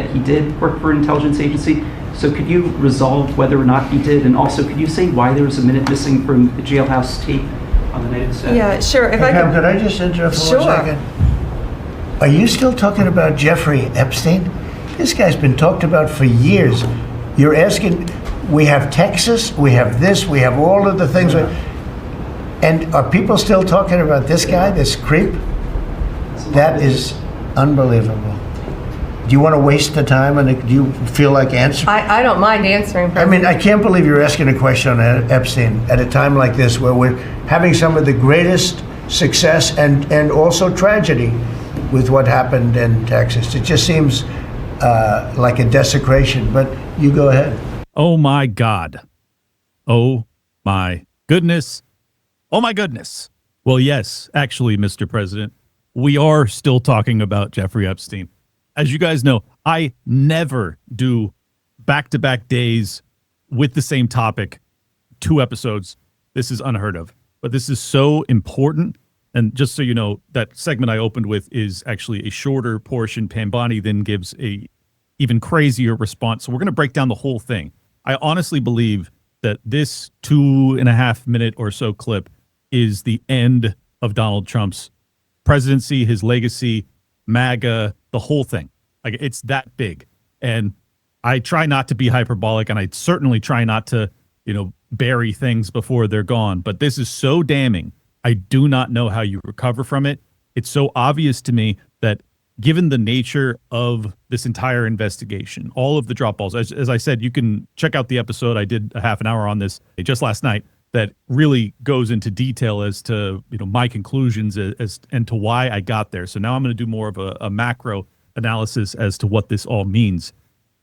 He did work for an intelligence agency. So could you resolve whether or not he did? And also, could you say why there was a minute missing from the jailhouse tape on the night of the set? Yeah, sure. If Hey, I Pam, could, could I just interrupt for Sure. 1 second? Are you still talking about Jeffrey Epstein? This guy's been talked about for years. You're asking, we have Texas, we have this, we have all of the things. And are people still talking about this guy, this creep? That is unbelievable. Do you want to waste the time, and do you feel like answering? I don't mind answering. I mean, I can't believe you're asking a question on Epstein at a time like this where we're having some of the greatest success and also tragedy with what happened in Texas. It just seems like a desecration, but you go ahead. Oh my God. Oh my goodness. Oh my goodness. Well, yes, actually, Mr. President, we are still talking about Jeffrey Epstein. As you guys know, I never do back-to-back days with the same topic, 2 episodes. This is unheard of. But this is so important. And just so you know, that segment I opened with is actually a shorter portion. Pam Bondi then gives a even crazier response. So we're going to break down the whole thing. I honestly believe that this 2.5 minute or so clip is the end of Donald Trump's presidency, his legacy, Maga, the whole thing. Like, it's that big. And I try not to be hyperbolic, and I certainly try not to, bury things before they're gone. But this is so damning. I do not know how you recover from it. It's so obvious to me that given the nature of this entire investigation, all of the drop balls, as I said, you can check out the episode. I did a half an hour on this just last night that really goes into detail as to, my conclusions and to why I got there. So now I'm going to do more of a macro analysis as to what this all means.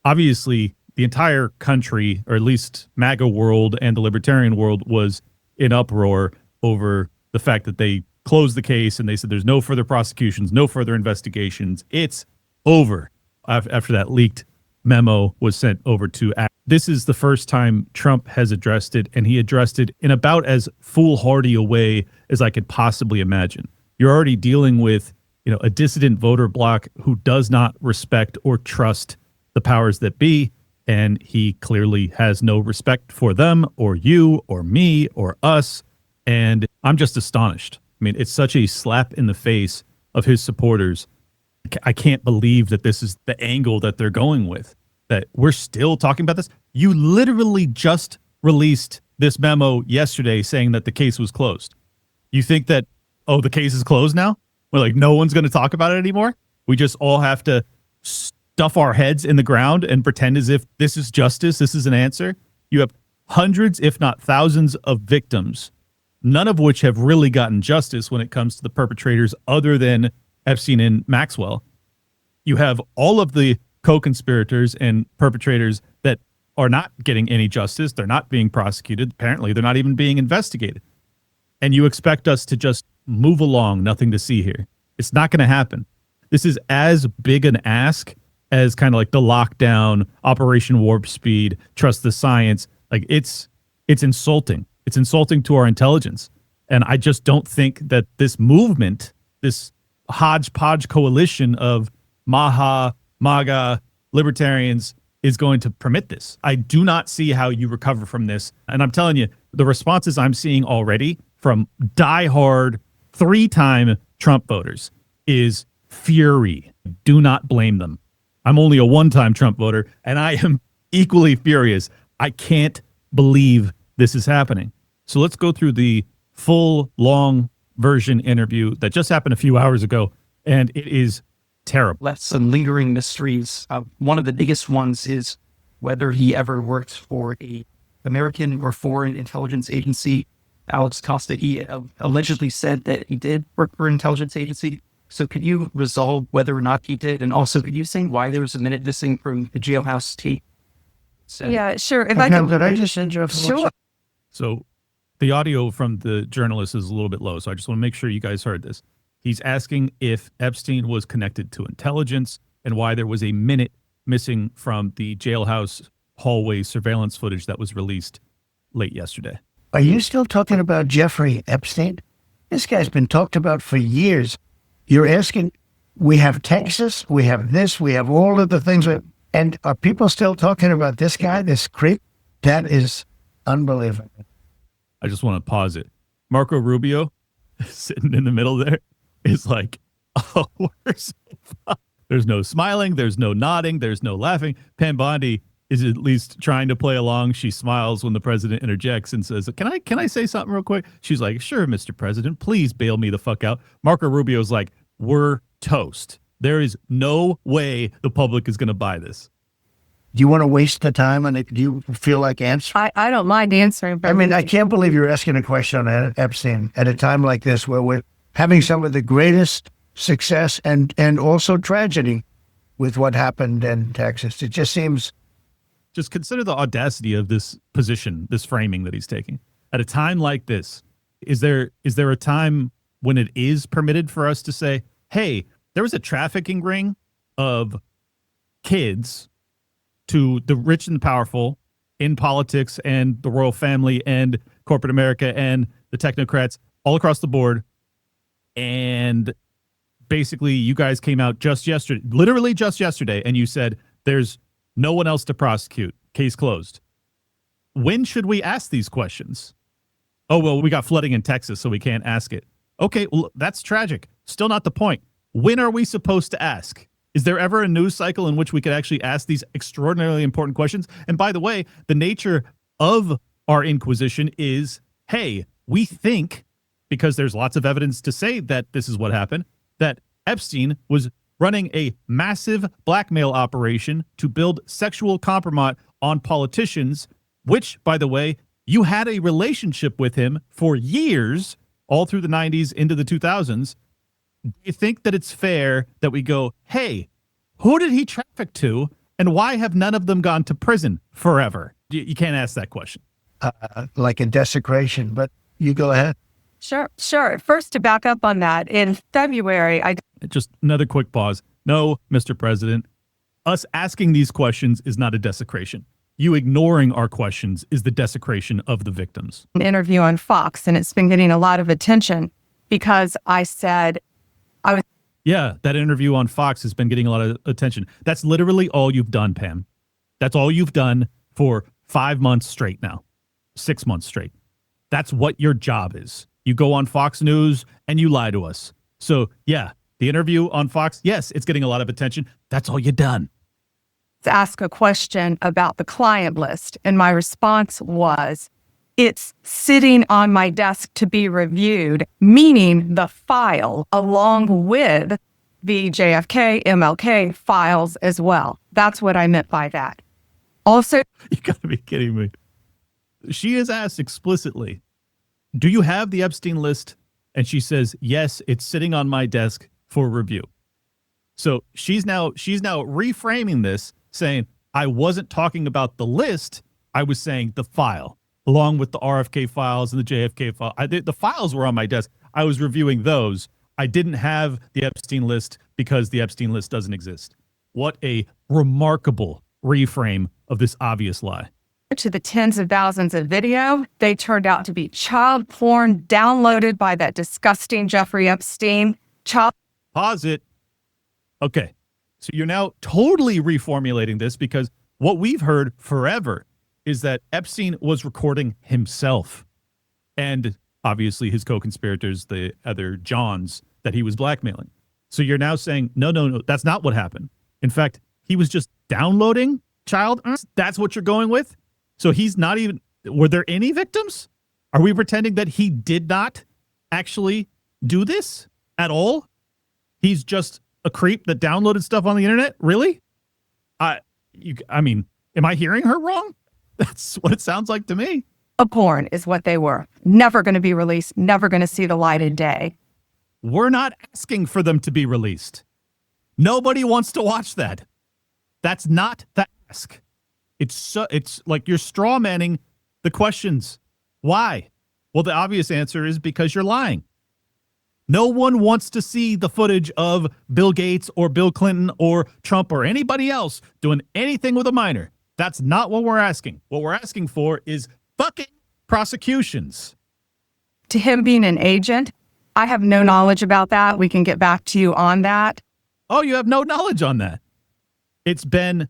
Obviously, the entire country, or at least MAGA world and the libertarian world, was in uproar over the fact that they closed the case and they said there's no further prosecutions, no further investigations. It's over after that leaked memo was sent over to. This is the first time Trump has addressed it, and he addressed it in about as foolhardy a way as I could possibly imagine. You're already dealing with, a dissident voter bloc who does not respect or trust the powers that be, and he clearly has no respect for them or you or me or us. And I'm just astonished. I mean, it's such a slap in the face of his supporters. I can't believe that this is the angle that they're going with, that we're still talking about this. You literally just released this memo yesterday saying that the case was closed. You think that, the case is closed now? We're like, no one's going to talk about it anymore? We just all have to stuff our heads in the ground and pretend as if this is justice, this is an answer? You have hundreds, if not thousands, of victims, none of which have really gotten justice when it comes to the perpetrators other than Epstein and Maxwell. You have all of the co-conspirators and perpetrators that are not getting any justice. They're not being prosecuted. Apparently, they're not even being investigated. And you expect us to just move along, nothing to see here. It's not going to happen. This is as big an ask as kind of like the lockdown, Operation Warp Speed, trust the science. Like, it's insulting. It's insulting to our intelligence. And I just don't think that this movement, this hodgepodge coalition of Maga, libertarians, is going to permit this. I do not see how you recover from this. And I'm telling you, the responses I'm seeing already from diehard 3-time Trump voters is fury. Do not blame them. I'm only a 1-time Trump voter, and I am equally furious. I can't believe this is happening. So let's go through the full, long version interview that just happened a few hours ago, and it is terrible. Left some lingering mysteries. One of the biggest ones is whether he ever worked for a American or foreign intelligence agency. Alex Costa, he allegedly said that he did work for an intelligence agency. So could you resolve whether or not he did? And also, could you say why there was a minute missing from the jailhouse tape? Yeah, sure. If Could I just interrupt? Sure. So the audio from the journalist is a little bit low, so I just want to make sure you guys heard this. He's asking if Epstein was connected to intelligence and why there was a minute missing from the jailhouse hallway surveillance footage that was released late yesterday. Are you still talking about Jeffrey Epstein? This guy's been talked about for years. You're asking, we have Texas, we have this, we have all of the things. And are people still talking about this guy, this creep? That is unbelievable. I just want to pause it. Marco Rubio, sitting in the middle there, is like, oh, we're so fun. There's no smiling, there's no nodding, there's no laughing. Pam Bondi is at least trying to play along. She smiles when the president interjects and says, Can I say something real quick? She's like, sure, Mr. President, please bail me the fuck out. Marco Rubio's like, we're toast. There is no way the public is going to buy this. Do you want to waste the time on it? Do you feel like answering? I don't mind answering. I mean, I can't believe you're asking a question on Epstein at a time like this where we're having some of the greatest success and also tragedy with what happened in Texas. It just seems... Just consider the audacity of this position, this framing that he's taking. At a time like this, is there a time when it is permitted for us to say, hey, there was a trafficking ring of kids to the rich and powerful in politics and the royal family and corporate America and the technocrats all across the board. And basically you guys came out just yesterday, literally just yesterday, and you said there's no one else to prosecute. Case closed. When should we ask these questions? Oh, well, we got flooding in Texas, so we can't ask it. Okay, well, that's tragic. Still not the point. When are we supposed to ask? Is there ever a news cycle in which we could actually ask these extraordinarily important questions? And by the way, the nature of our inquisition is, hey, we think, because there's lots of evidence to say that this is what happened, that Epstein was running a massive blackmail operation to build sexual compromise on politicians, which, by the way, you had a relationship with him for years, all through the 90s into the 2000s. Do you think that it's fair that we go, hey, who did he traffic to, and why have none of them gone to prison forever? You can't ask that question. Like a desecration, but you go ahead. Sure. First, to back up on that, in February, Just another quick pause. No, Mr. President, us asking these questions is not a desecration. You ignoring our questions is the desecration of the victims. an interview on Fox, and it's been getting a lot of attention because I said I was Yeah, that interview on Fox has been getting a lot of attention. That's literally all you've done, Pam. That's all you've done for 5 months straight now, 6 months straight. That's what your job is. You go on Fox News and you lie to us. So, yeah, the interview on Fox, yes, it's getting a lot of attention. That's all you've done. to ask a question about the client list, and my response was, it's sitting on my desk to be reviewed, meaning the file along with the JFK, MLK files as well. That's what I meant by that. Also, You gotta be kidding me. She is asked explicitly, do you have the Epstein list? And she says, yes, it's sitting on my desk for review. So she's now reframing this, saying, I wasn't talking about the list. I was saying the file, along with the RFK files and the JFK file. The files were on my desk. I was reviewing those. I didn't have the Epstein list because the Epstein list doesn't exist. What a remarkable reframe of this obvious lie. to the tens of thousands of video, they turned out to be child porn downloaded by that disgusting Jeffrey Epstein. Pause it. Okay. So you're now totally reformulating this, because what we've heard forever is that Epstein was recording himself and obviously his co-conspirators, the other Johns that he was blackmailing. So you're now saying, no, that's not what happened. In fact, he was just downloading child. That's what you're going with. So he's not even, were there any victims? Are we pretending that he did not actually do this at all? He's just a creep that downloaded stuff on the internet? Really? I mean, am I hearing her wrong? That's what it sounds like to me. A porn is what they were. Never going to be released, never going to see the light of day. We're not asking for them to be released. Nobody wants to watch that. That's not the ask. It's like you're straw manning the questions. Why? Well, the obvious answer is because you're lying. No one wants to see the footage of Bill Gates or Bill Clinton or Trump or anybody else doing anything with a minor. That's not what we're asking. What we're asking for is fucking prosecutions. To him being an agent, I have no knowledge about that. We can get back to you on that. Oh, you have no knowledge on that. It's been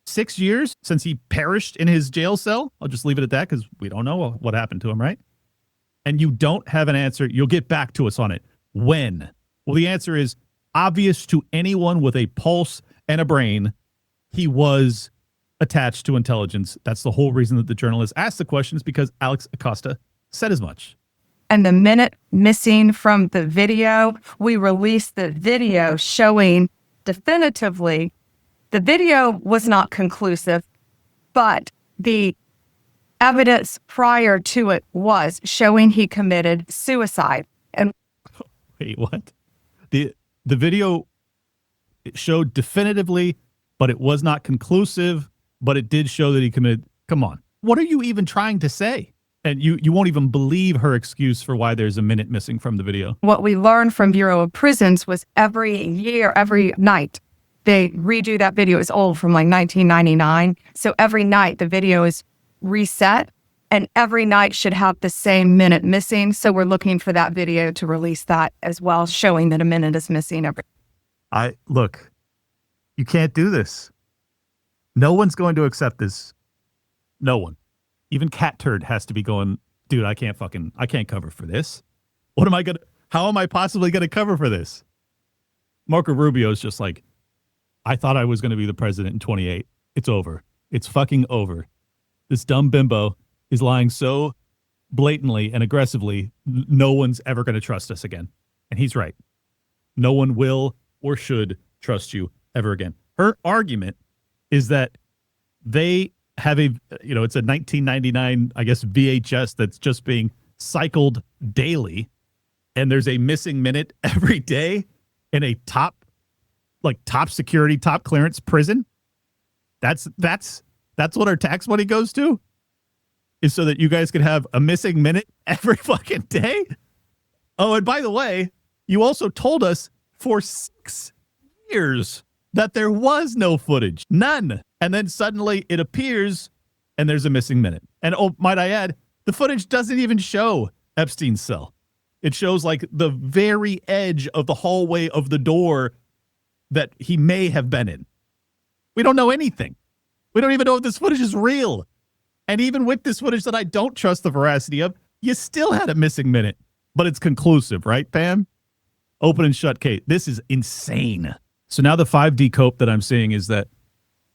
6 years since he perished in his jail cell. I'll just leave it at that because we don't know what happened to him, right? And you don't have an answer. You'll get back to us on it. When? Well, the answer is obvious to anyone with a pulse and a brain. He was attached to intelligence. That's the whole reason that the journalist asked the questions, because Alex Acosta said as much. And the minute missing from the video, we released the video showing definitively the video was not conclusive, but the evidence prior to it was showing he committed suicide. And wait, what? The video showed definitively, but it was not conclusive, but it did show that he committed. Come on. What are you even trying to say? And you won't even believe her excuse for why there's a minute missing from the video. What we learned from Bureau of Prisons was every year, every night, they redo that video. It's old, from like 1999. So every night the video is reset, and every night should have the same minute missing. So we're looking for that video to release that as well, showing that a minute is missing every. Look, you can't do this. No one's going to accept this. No one. Even Cat Turd has to be going, dude, I can't cover for this. How am I possibly going to cover for this? Marco Rubio is just like, I thought I was going to be the president in 28. It's over. It's fucking over. This dumb bimbo is lying so blatantly and aggressively, no one's ever going to trust us again. And he's right. No one will or should trust you ever again. Her argument is that they have it's a 1999, I guess, VHS that's just being cycled daily, and there's a missing minute every day in a top security, top clearance prison. That's what our tax money goes to, is so that you guys can have a missing minute every fucking day. Oh, and by the way, you also told us for 6 years that there was no footage, none. And then suddenly it appears and there's a missing minute. And oh, might I add, the footage doesn't even show Epstein's cell. It shows like the very edge of the hallway of the door that he may have been in. We don't know anything. We don't even know if this footage is real. And even with this footage that I don't trust the veracity of, you still had a missing minute. But it's conclusive, right, Pam? Open and shut, Kate. This is insane. So now the 5D cope that I'm seeing is that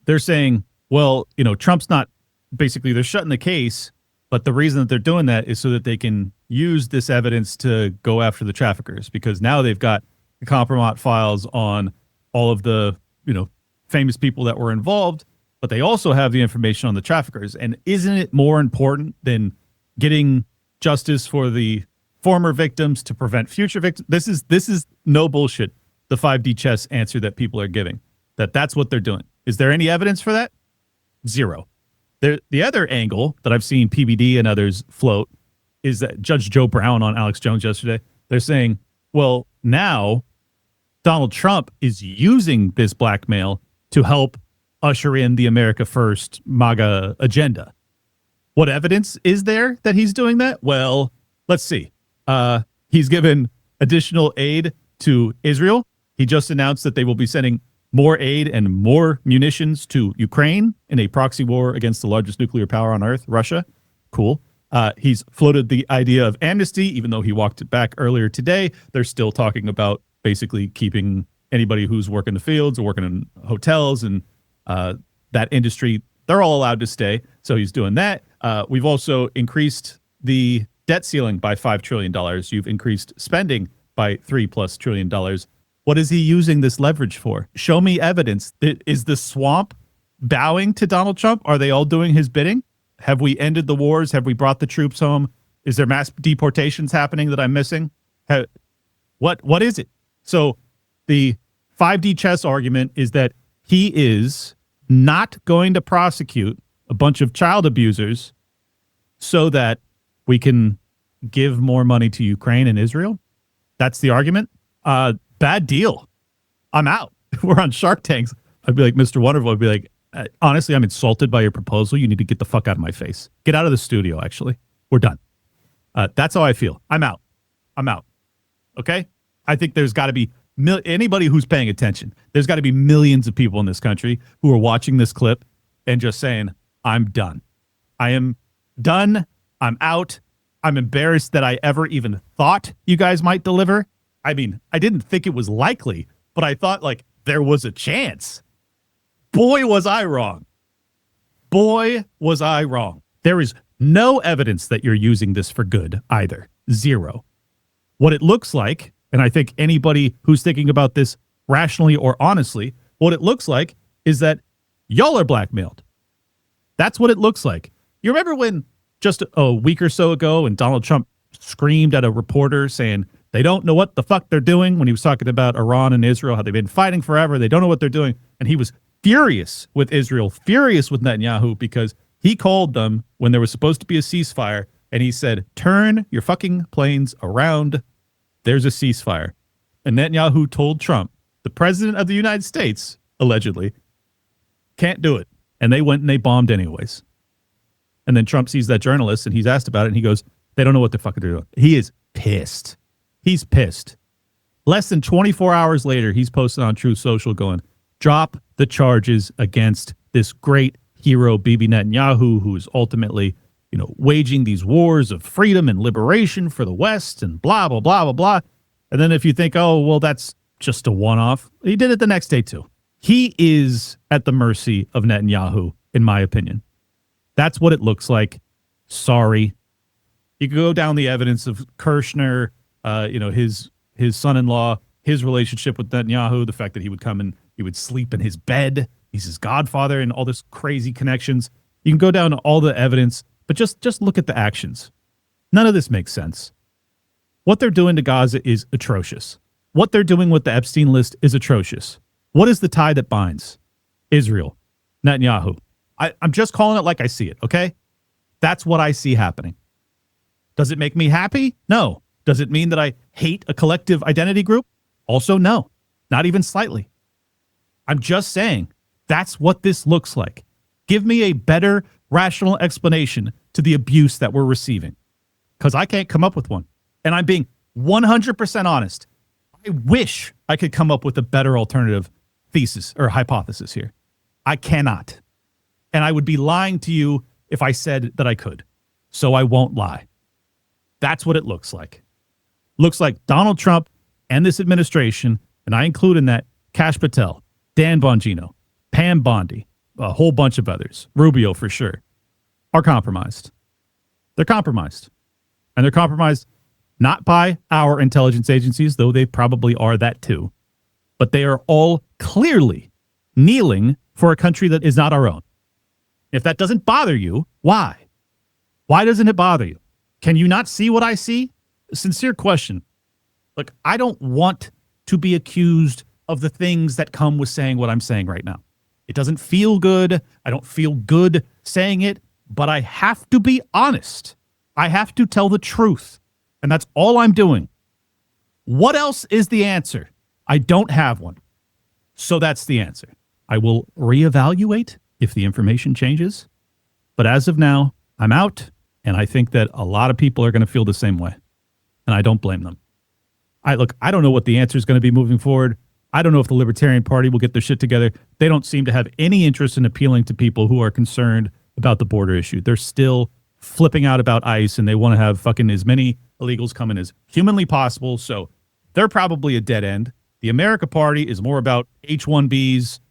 they're saying, well, Trump's not, basically they're shutting the case, but the reason that they're doing that is so that they can use this evidence to go after the traffickers, because now they've got the compromat files on all of the, famous people that were involved, but they also have the information on the traffickers. And isn't it more important than getting justice for the former victims to prevent future victims? This is no bullshit. The 5D chess answer that people are giving, that's what they're doing. Is there any evidence for that? Zero. The other angle that I've seen PBD and others float is that Judge Joe Brown on Alex Jones yesterday, they're saying, well, now Donald Trump is using this blackmail to help usher in the America First MAGA agenda. What evidence is there that he's doing that? Well, let's see. He's given additional aid to Israel. He just announced that they will be sending more aid and more munitions to Ukraine in a proxy war against the largest nuclear power on earth, Russia. Cool. He's floated the idea of amnesty, even though he walked it back earlier today. They're still talking about basically keeping anybody who's working the fields or working in hotels and that industry, they're all allowed to stay. So he's doing that. We've also increased the debt ceiling by $5 trillion. You've increased spending by $3+ trillion. What is he using this leverage for? Show me evidence. Is the swamp bowing to Donald Trump? Are they all doing his bidding? Have we ended the wars? Have we brought the troops home? Is there mass deportations happening that I'm missing? What is it? So the 5D chess argument is that he is not going to prosecute a bunch of child abusers so that we can give more money to Ukraine and Israel. That's the argument. Bad deal. I'm out. We're on Shark Tanks. I'd be like, Mr. Wonderful. I'd be like, honestly, I'm insulted by your proposal. You need to get the fuck out of my face. Get out of the studio, actually. We're done. That's how I feel. I'm out. Okay? I think there's got to be anybody who's paying attention, there's got to be millions of people in this country who are watching this clip and just saying, I'm done. I am done. I'm out. I'm embarrassed that I ever even thought you guys might deliver. I mean, I didn't think it was likely, but I thought like there was a chance. Boy, was I wrong. Boy, was I wrong. There is no evidence that you're using this for good either. Zero. What it looks like, and I think anybody who's thinking about this rationally or honestly, what it looks like is that y'all are blackmailed. That's what it looks like. You remember when just a week or so ago and Donald Trump screamed at a reporter saying they don't know what the fuck they're doing when he was talking about Iran and Israel, how they've been fighting forever. They don't know what they're doing. And he was furious with Israel, furious with Netanyahu because he called them when there was supposed to be a ceasefire. And he said, turn your fucking planes around. There's a ceasefire. And Netanyahu told Trump, the president of the United States, allegedly, can't do it. And they went and they bombed anyways. And then Trump sees that journalist and he's asked about it and he goes, they don't know what the fuck they're doing. He is pissed. He's pissed. Less than 24 hours later, he's posted on Truth Social going, drop the charges against this great hero, Bibi Netanyahu, who is ultimately, waging these wars of freedom and liberation for the West and blah, blah, blah, blah, blah. And then if you think, oh, well, that's just a one-off, he did it the next day too. He is at the mercy of Netanyahu, in my opinion. That's what it looks like. Sorry. You could go down the evidence of Kirshner, his son-in-law, his relationship with Netanyahu, the fact that he would come and he would sleep in his bed. He's his godfather and all this crazy connections. You can go down to all the evidence, but just look at the actions. None of this makes sense. What they're doing to Gaza is atrocious. What they're doing with the Epstein list is atrocious. What is the tie that binds? Israel, Netanyahu. I'm just calling it like I see it, okay? That's what I see happening. Does it make me happy? No. Does it mean that I hate a collective identity group? Also, no. Not even slightly. I'm just saying that's what this looks like. Give me a better rational explanation to the abuse that we're receiving, because I can't come up with one. And I'm being 100% honest. I wish I could come up with a better alternative thesis or hypothesis here. I cannot. And I would be lying to you if I said that I could. So I won't lie. That's what it looks like. Looks like Donald Trump and this administration, and I include in that Kash Patel, Dan Bongino, Pam Bondi, a whole bunch of others, Rubio for sure, are compromised. They're compromised. And they're compromised not by our intelligence agencies, though they probably are that too, but they are all clearly kneeling for a country that is not our own. If that doesn't bother you, why? Why doesn't it bother you? Can you not see what I see? A sincere question. Look, I don't want to be accused of the things that come with saying what I'm saying right now. It doesn't feel good. I don't feel good saying it, but I have to be honest. I have to tell the truth. And that's all I'm doing. What else is the answer? I don't have one. So that's the answer. I will reevaluate if the information changes. But as of now, I'm out. And I think that a lot of people are going to feel the same way. And I don't blame them. I don't know what the answer is going to be moving forward. I don't know if the Libertarian Party will get their shit together. They don't seem to have any interest in appealing to people who are concerned about the border issue. They're still flipping out about ICE, and they want to have fucking as many illegals come in as humanly possible. So they're probably a dead end. The America Party is more about H-1Bs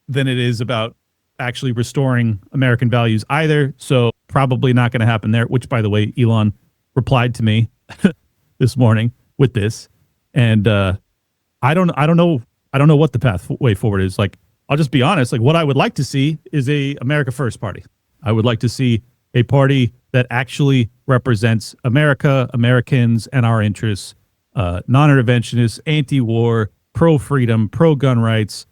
than it is about actually restoring American values either. So probably not going to happen there, which, by the way, Elon replied to me this morning with this. And I don't know what the pathway forward is. Like, I'll just be honest. Like, what I would like to see is a America First party. I would like to see a party that actually represents America, Americans, and our interests, non-interventionist, anti-war, pro-freedom, pro-gun rights,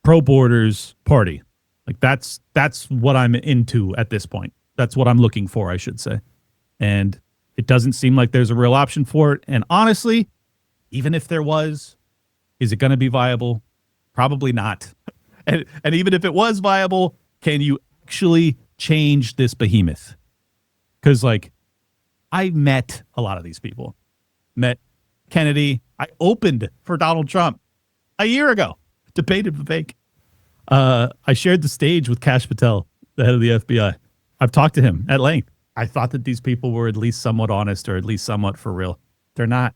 pro-borders party. Like, that's what I'm into at this point. That's what I'm looking for, I should say. And it doesn't seem like there's a real option for it. And honestly, even if there was, is it going to be viable? Probably not. And even if it was viable, can you actually change this behemoth? Because, like, I met a lot of these people. Met Kennedy. I opened for Donald Trump a year ago, debated Vivek. I shared the stage with Kash Patel, the head of the FBI. I've talked to him at length. I thought that these people were at least somewhat honest or at least somewhat for real. They're not.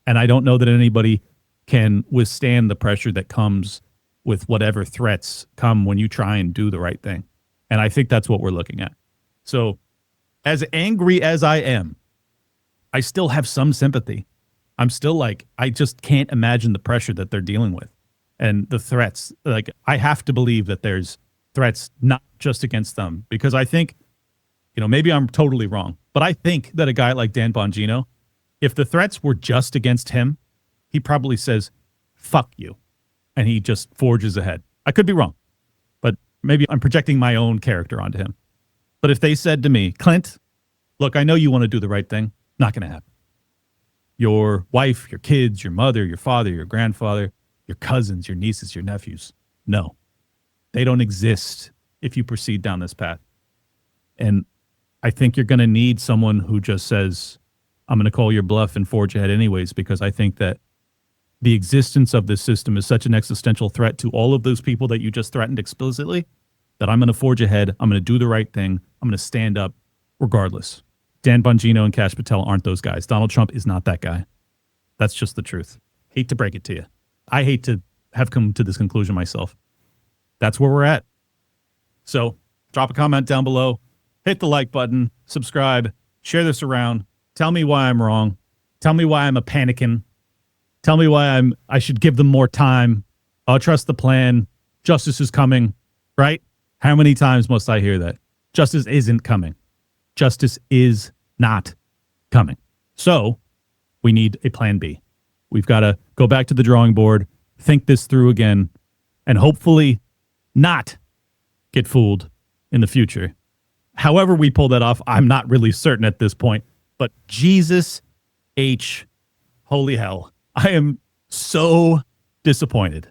And I don't know that anybody can withstand the pressure that comes with whatever threats come when you try and do the right thing. And I think that's what we're looking at. So as angry as I am, I still have some sympathy. I'm still like, I just can't imagine the pressure that they're dealing with and the threats. Like, I have to believe that there's threats not just against them, because I think, maybe I'm totally wrong, but I think that a guy like Dan Bongino, if the threats were just against him, he probably says, fuck you. And he just forges ahead. I could be wrong, but maybe I'm projecting my own character onto him. But if they said to me, Clint, look, I know you want to do the right thing. Not going to happen. Your wife, your kids, your mother, your father, your grandfather, your cousins, your nieces, your nephews. No, they don't exist if you proceed down this path. And I think you're going to need someone who just says, I'm going to call your bluff and forge ahead anyways, because I think that the existence of this system is such an existential threat to all of those people that you just threatened explicitly that I'm going to forge ahead. I'm going to do the right thing. I'm going to stand up regardless. Dan Bongino and Kash Patel aren't those guys. Donald Trump is not that guy. That's just the truth. Hate to break it to you. I hate to have come to this conclusion myself. That's where we're at. So drop a comment down below. Hit the like button, subscribe, share this around. Tell me why I'm wrong. Tell me why I'm a panicking. Tell me why I should give them more time. I'll trust the plan. Justice is coming, right? How many times must I hear that? Justice isn't coming. Justice is not coming. So we need a plan B. We've got to go back to the drawing board, think this through again, and hopefully not get fooled in the future. However we pull that off, I'm not really certain at this point. But Jesus H. Holy hell. I am so disappointed.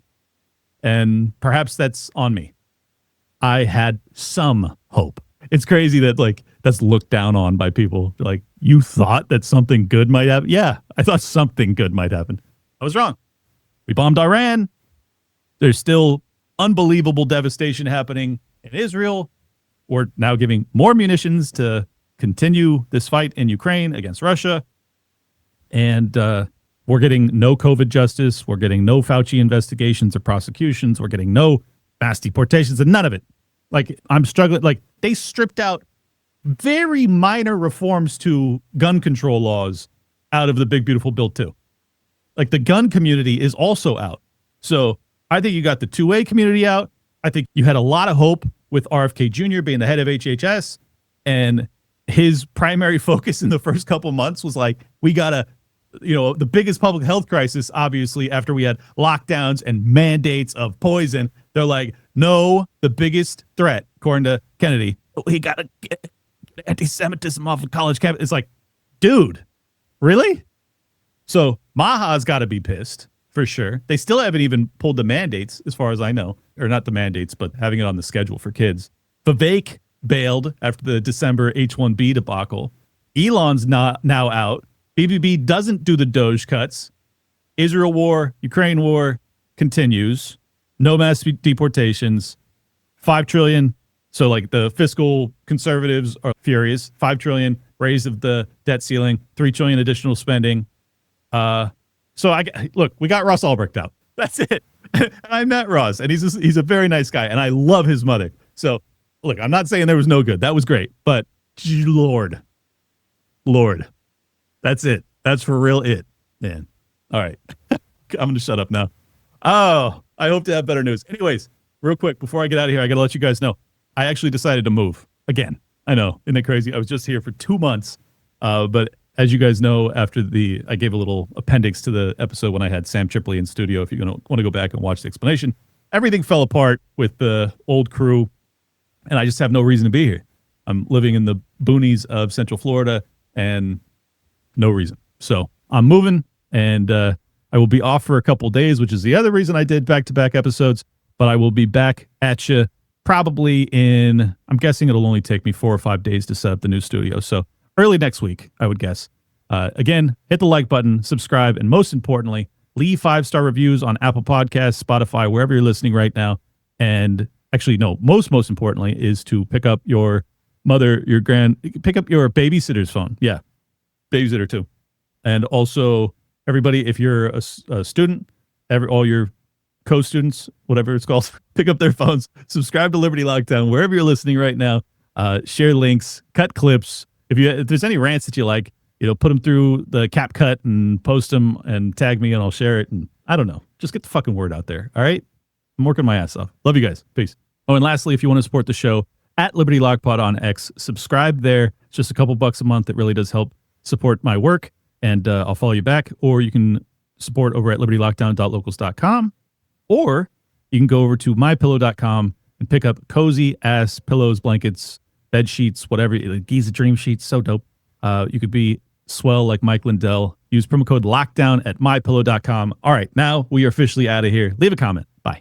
And perhaps that's on me. I had some hope. It's crazy that that's looked down on by people. Like, you thought that something good might happen? Yeah, I thought something good might happen. I was wrong. We bombed Iran. There's still unbelievable devastation happening in Israel. We're now giving more munitions to continue this fight in Ukraine against Russia. And we're getting no COVID justice. We're getting no Fauci investigations or prosecutions. We're getting no mass deportations and none of it. Like, I'm struggling. Like, they stripped out very minor reforms to gun control laws out of the Big Beautiful Bill too. Like, the gun community is also out. So I think you got the 2A community out. I think you had a lot of hope with RFK Jr. being the head of HHS, and his primary focus in the first couple months was like, we got to, the biggest public health crisis, obviously, after we had lockdowns and mandates of poison. They're like, no, the biggest threat, according to Kennedy, we got to get anti-Semitism off of college campus. It's like, dude, really? So Maga's got to be pissed for sure. They still haven't even pulled the mandates, as far as I know, or not the mandates, but having it on the schedule for kids. Vivek bailed after the December H-1B debacle. Elon's not now out. BBB doesn't do the Doge cuts. Israel war, Ukraine war continues. No mass deportations. $5 trillion. So like the fiscal conservatives are furious. $5 trillion raise of the debt ceiling. $3 trillion additional spending. So look, we got Ross Ulbricht out. That's it. And I met Ross, and he's a very nice guy, and I love his mother. So look, I'm not saying there was no good. That was great, but Lord, that's it. That's for real it, man. All right. I'm going to shut up now. Oh, I hope to have better news. Anyways, real quick, before I get out of here, I got to let you guys know, I actually decided to move again. I know, isn't it crazy? I was just here for 2 months, but as you guys know, after I gave a little appendix to the episode when I had Sam Tripoli in studio, if you're going to want to go back and watch the explanation, everything fell apart with the old crew, and I just have no reason to be here. I'm living in the boonies of Central Florida, and no reason. So I'm moving, and I will be off for a couple days, which is the other reason I did back-to-back episodes, but I will be back at you probably I'm guessing it'll only take me 4 or 5 days to set up the new studio. So early next week, I would guess. Again, hit the like button, subscribe, and most importantly, leave 5-star reviews on Apple Podcasts, Spotify, wherever you're listening right now. And actually, no, most importantly is to pick up your pick up your babysitter's phone. Yeah, babysitter too. And also, everybody, if you're a student, all your co-students, whatever it's called, pick up their phones, subscribe to Liberty Lockdown, wherever you're listening right now. Share links, cut clips. If there's any rants that you like, put them through the CapCut and post them and tag me and I'll share it. And I don't know, just get the fucking word out there. All right. I'm working my ass off. Love you guys. Peace. Oh, and lastly, if you want to support the show, at Liberty Lock Pod on X, subscribe there. It's just a couple bucks a month. It really does help support my work, and I'll follow you back. Or you can support over at libertylockdown.locals.com, or you can go over to mypillow.com and pick up cozy ass pillows, blankets, bed sheets, whatever. Giza Dream Sheets, so dope. You could be swell like Mike Lindell. Use promo code LOCKDOWN at mypillow.com. All right, now we are officially out of here. Leave a comment. Bye.